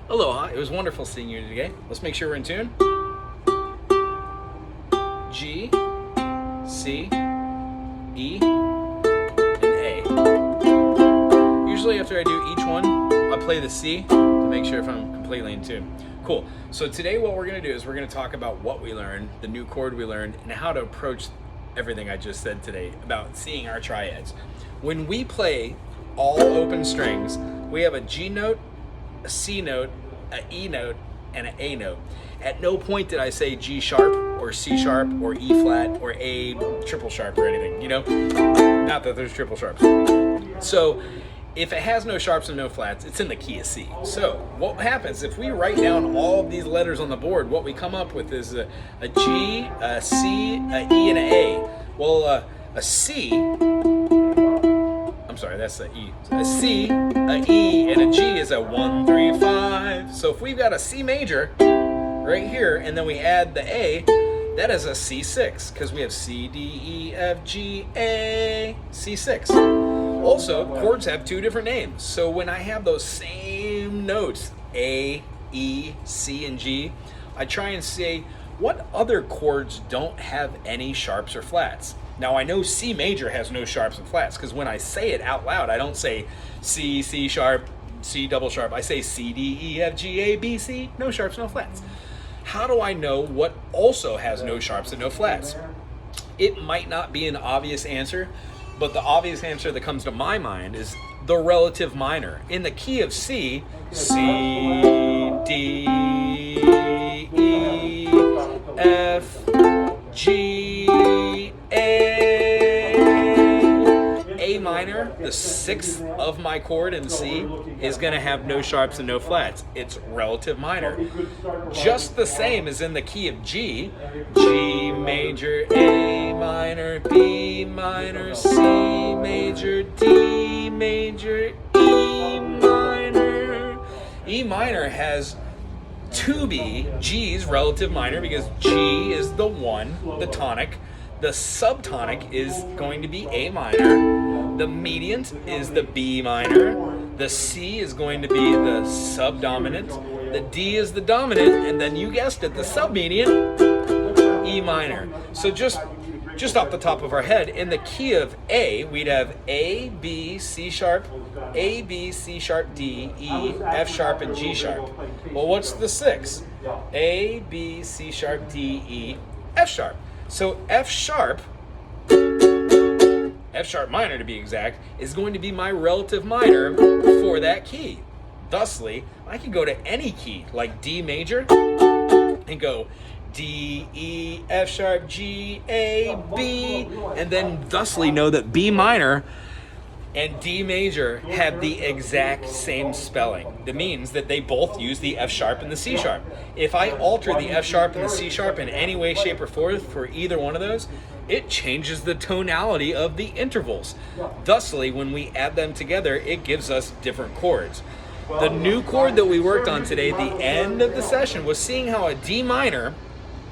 Aloha, it was wonderful seeing you today. Let's make sure we're in tune. G, C, E, and A. Usually after I do each one, I'll play the C to make sure if I'm completely in tune. Cool. So today what we're going to do is we're going to talk about what we learned, the new chord we learned, and how to approach everything I just said today about seeing our triads. When we play all open strings, we have a G note, a C note, an E note, and an A note. At no point did I say G sharp or C sharp or E flat or A triple sharp or anything, you know? Not that there's triple sharps. So if it has no sharps and no flats, it's in the key of C. So what happens if we write down all of these letters on the board, what we come up with is a G, a C, a E, and an A. Well, a C, I'm sorry, that's the E. A C, a E, and a G is a 1, 3, 5. So if we've got a C major right here, and then we add the A, that is a C6, because we have C, D, E, F, G, A, C6. Also, chords have two different names. So when I have those same notes, A, E, C, and G, I try and say, what other chords don't have any sharps or flats? Now I know C major has no sharps and flats because when I say it out loud, I don't say C, C sharp, C double sharp. I say C, D, E, F, G, A, B, C, no sharps, no flats. How do I know what also has no sharps and no flats? It might not be an obvious answer, but the obvious answer that comes to my mind is the relative minor. In the key of C, C, D, E, F, G, A minor, the sixth of my chord in C, is going to have no sharps and no flats. It's relative minor. Just the same as in the key of G, G major, A minor, B minor, C major, D major, E minor. E minor has 2B, G's relative minor because G is the one, the tonic. The subtonic is going to be A minor. The mediant is the B minor. The C is going to be the subdominant. The D is the dominant, and then you guessed it, the submediant, E minor. So just off the top of our head, in the key of A, we'd have A, B, C sharp, A, B, C sharp, D, E, F sharp, and G sharp. Well, what's the sixth? A, B, C sharp, D, E, F sharp. So F sharp minor to be exact, is going to be my relative minor for that key. Thusly, I can go to any key, like D major, and go D, E, F sharp, G, A, B, and then thusly know that B minor and D major have the exact same spelling. That means that they both use the F sharp and the C sharp. If I alter the F sharp and the C sharp in any way, shape, or form for either one of those, it changes the tonality of the intervals. Thusly, when we add them together, it gives us different chords. The new chord that we worked on today at the end of the session was seeing how a D minor,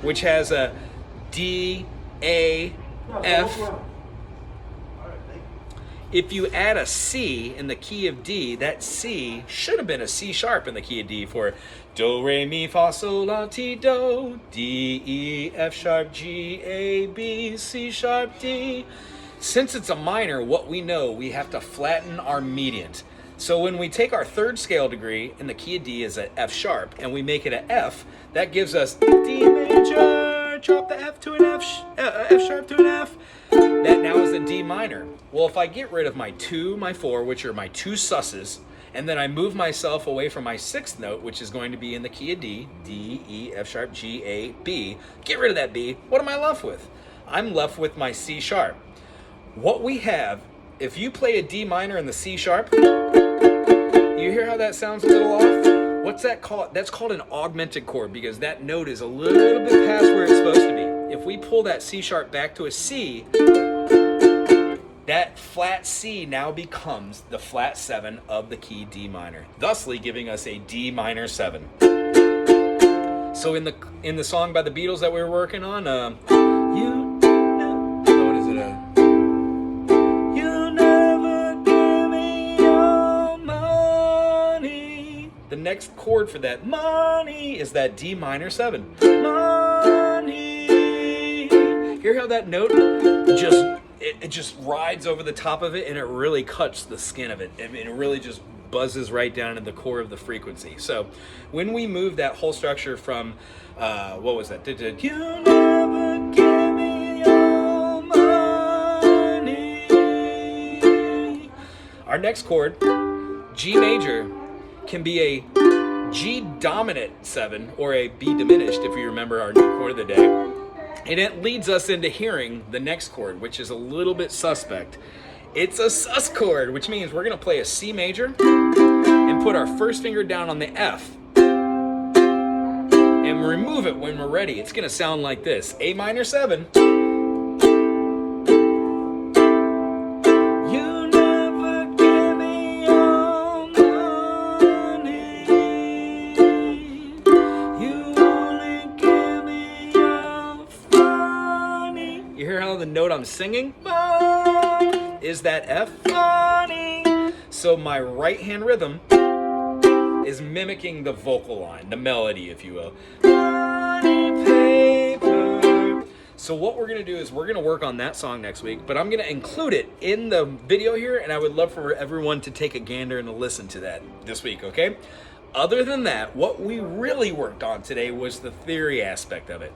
which has a D, A, F, if you add a C in the key of D, that C should have been a C sharp in the key of D for do, re, mi, fa, sol, la, ti, do, D, E, F sharp, G, A, B, C sharp, D. Since it's a minor, what we know, we have to flatten our mediant. So when we take our third scale degree in the key of D is an F sharp, and we make it an F, that gives us D major, drop the F to an F sharp to an F. That now is a D minor. Well, if I get rid of my 2, my 4, which are my two susses, and then I move myself away from my sixth note, which is going to be in the key of D, D, E, F sharp, G, A, B, get rid of that B, what am I left with? I'm left with my C sharp. What we have, if you play a D minor in the C sharp, you hear how that sounds a little off? What's that called? That's called an augmented chord because that note is a little bit past where it's supposed to be. If we pull that C sharp back to a C, that flat C now becomes the flat 7 of the key D minor, thusly giving us a D minor 7. So in the song by the Beatles that we were working on, you know, what is it? You never give me your money. The next chord for that money is that D minor 7. Money. Hear how that note it just rides over the top of it, and it really cuts the skin of it. I mean, it really just buzzes right down in the core of the frequency. So when we move that whole structure from what was that? You never give me your money. Our next chord, G major, can be a G dominant 7 or a B diminished, if you remember our new chord of the day. And it leads us into hearing the next chord, which is a little bit suspect. It's a sus chord, which means we're going to play a C major and put our first finger down on the F and remove it when we're ready. It's going to sound like this. A minor 7. You never give me your money. You only give me your funny. You hear how the note I'm singing is that F funny. So my right hand rhythm is mimicking the vocal line, the melody, if you will. Money paper. So what we're gonna do is we're gonna work on that song next week, but I'm gonna include it in the video here, and I would love for everyone to take a gander and to listen to that this week, okay? Other than that, what we really worked on today was the theory aspect of it.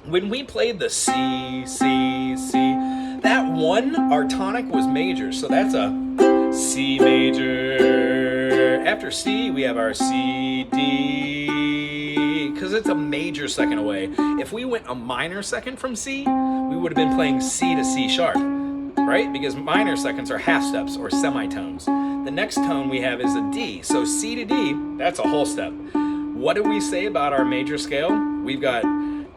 When we played the C, C, C, that one, our tonic was major, so that's a C major. After C, we have our C, D, because it's a major second away. If we went a minor second from C, we would have been playing C to C sharp, right? Because minor seconds are half steps or semitones. The next tone we have is a D, so C to D, that's a whole step. What do we say about our major scale? We've got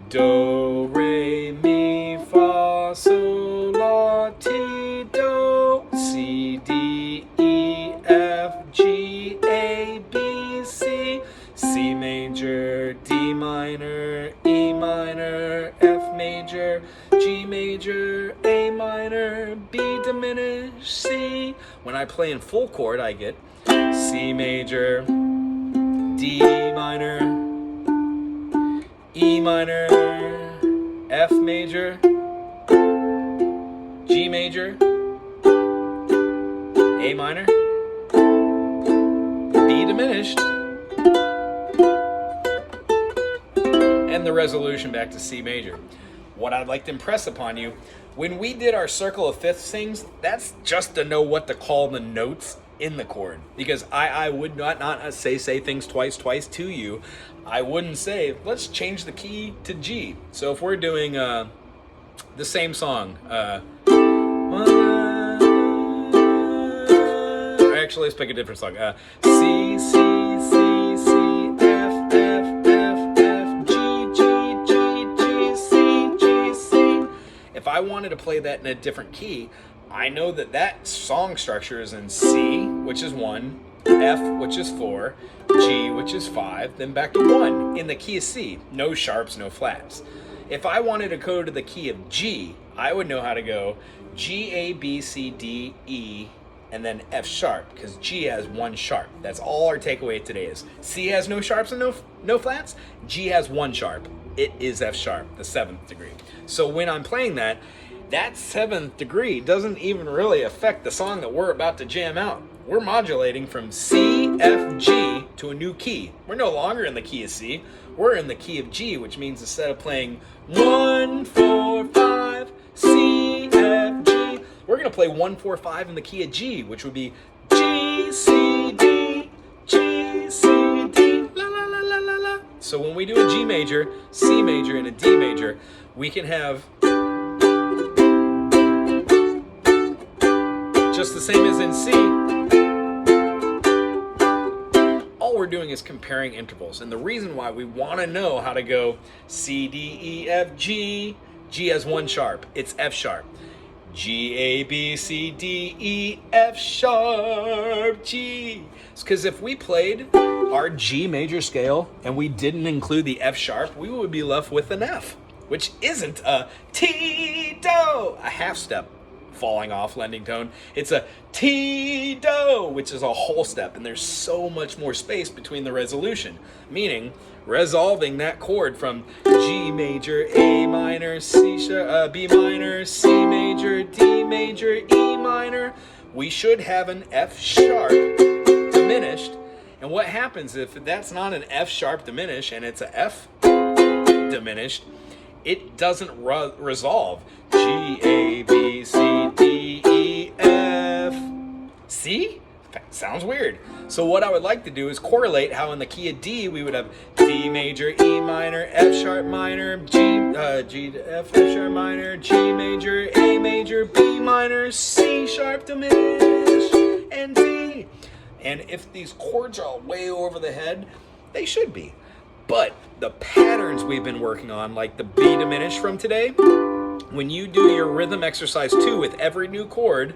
Do, Re, Mi, Fa, Sol, La, Ti, Do, C, D, E, F, G, A, B, C, C major, D minor, E minor, F major, G major, A minor, B diminished, C. When I play in full chord, I get C major, D minor, E minor, F major, G major, A minor, B diminished, and the resolution back to C major. What I'd like to impress upon you, when we did our circle of fifths things, that's just to know what to call the notes in the chord, because I would not say things twice to you. I wouldn't say let's change the key to G. So if we're doing the same song, actually let's pick a different song. C, C, C, C, F, F, F, F, G, G, G, G, C, G, C. If I wanted to play that in a different key, I know that that song structure is in C, which is 1, F, which is 4, G, which is 5, then back to 1 in the key of C. No sharps, no flats. If I wanted to go to the key of G, I would know how to go G, A, B, C, D, E, and then F sharp, because G has 1 sharp. That's all our takeaway today is. C has no sharps and no flats. G has 1 sharp. It is F sharp, the 7th degree. So when I'm playing that 7th degree doesn't even really affect the song that we're about to jam out. We're modulating from C, F, G to a new key. We're no longer in the key of C. We're in the key of G, which means instead of playing 1, 4, 5, C, F, G, we're going to play 1, 4, 5 in the key of G, which would be G, C, D, G, C, D, la, la, la, la, la, la. So when we do a G major, C major, and a D major, we can have just the same as in C. All we're doing is comparing intervals. And the reason why we want to know how to go C, D, E, F, G, G has 1 sharp, it's F sharp. G, A, B, C, D, E, F sharp, G. It's because if we played our G major scale and we didn't include the F sharp, we would be left with an F, which isn't a T-do, a half step falling off lending tone. It's a T-do, which is a whole step, and there's so much more space between the resolution, meaning resolving that chord from G major, A minor, B minor, C major, D major, E minor. We should have an F sharp diminished. And what happens if that's not an F sharp diminished and it's a F diminished, it doesn't resolve. G, A, B, C, D, E, F. See? Sounds weird. So what I would like to do is correlate how in the key of D we would have D major, E minor, F sharp minor, G to F, F sharp minor, G major, A major, B minor, C sharp diminished, and D. And if these chords are way over the head, they should be. But the patterns we've been working on, like the B diminished from today, when you do your rhythm exercise 2 with every new chord,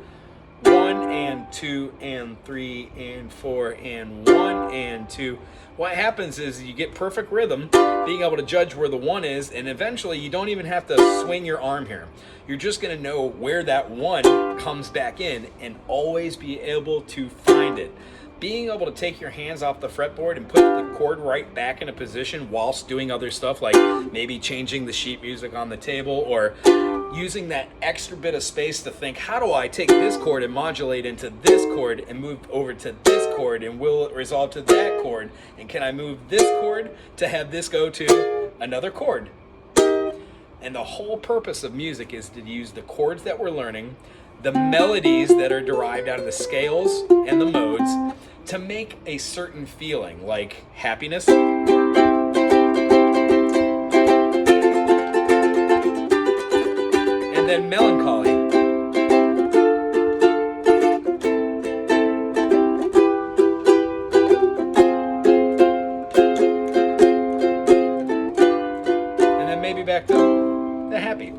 1 and 2 and 3 and 4 and 1 and 2. What happens is you get perfect rhythm, being able to judge where the 1 is, and eventually you don't even have to swing your arm here. You're just going to know where that 1 comes back in and always be able to find it. Being able to take your hands off the fretboard and put the chord right back in a position whilst doing other stuff, like maybe changing the sheet music on the table or using that extra bit of space to think, how do I take this chord and modulate into this chord and move over to this chord, and will it resolve to that chord? And can I move this chord to have this go to another chord? And the whole purpose of music is to use the chords that we're learning, the melodies that are derived out of the scales and the modes, to make a certain feeling, like happiness, and then melancholy. And then maybe back to the happy.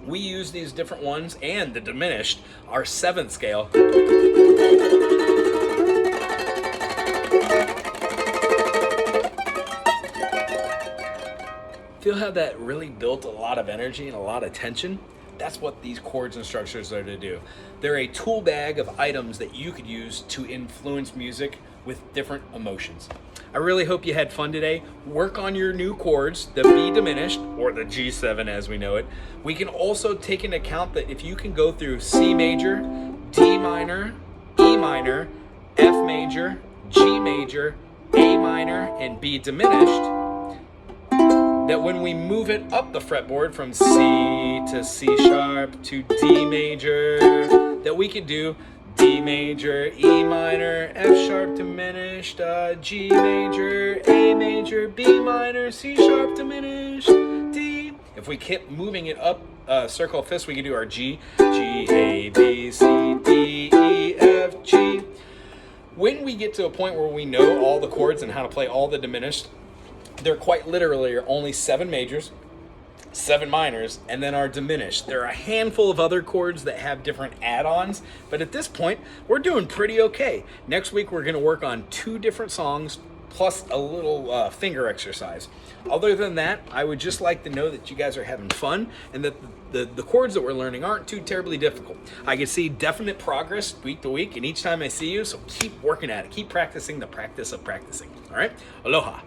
We use these different ones and the diminished, our 7th scale. Feel how that really built a lot of energy and a lot of tension? That's what these chords and structures are to do. They're a tool bag of items that you could use to influence music with different emotions. I really hope you had fun today. Work on your new chords, the B diminished, or the G7 as we know it. We can also take into account that if you can go through C major, D minor, E minor, F major, G major, A minor, and B diminished, that when we move it up the fretboard from C to C sharp to D major, that we could do D major, E minor, F sharp diminished, G major, A major, B minor, C sharp diminished, D. If we keep moving it up circle of fifths, we can do our G, G, A, B, C, D, E, F, G. When we get to a point where we know all the chords and how to play all the diminished, there quite literally are only 7 majors, 7 minors, and then are diminished. There are a handful of other chords that have different add-ons, but at this point, we're doing pretty okay. Next week, we're going to work on 2 different songs, plus a little finger exercise. Other than that, I would just like to know that you guys are having fun, and that the chords that we're learning aren't too terribly difficult. I can see definite progress week to week, and each time I see you, so keep working at it. Keep practicing the practice of practicing. All right? Aloha.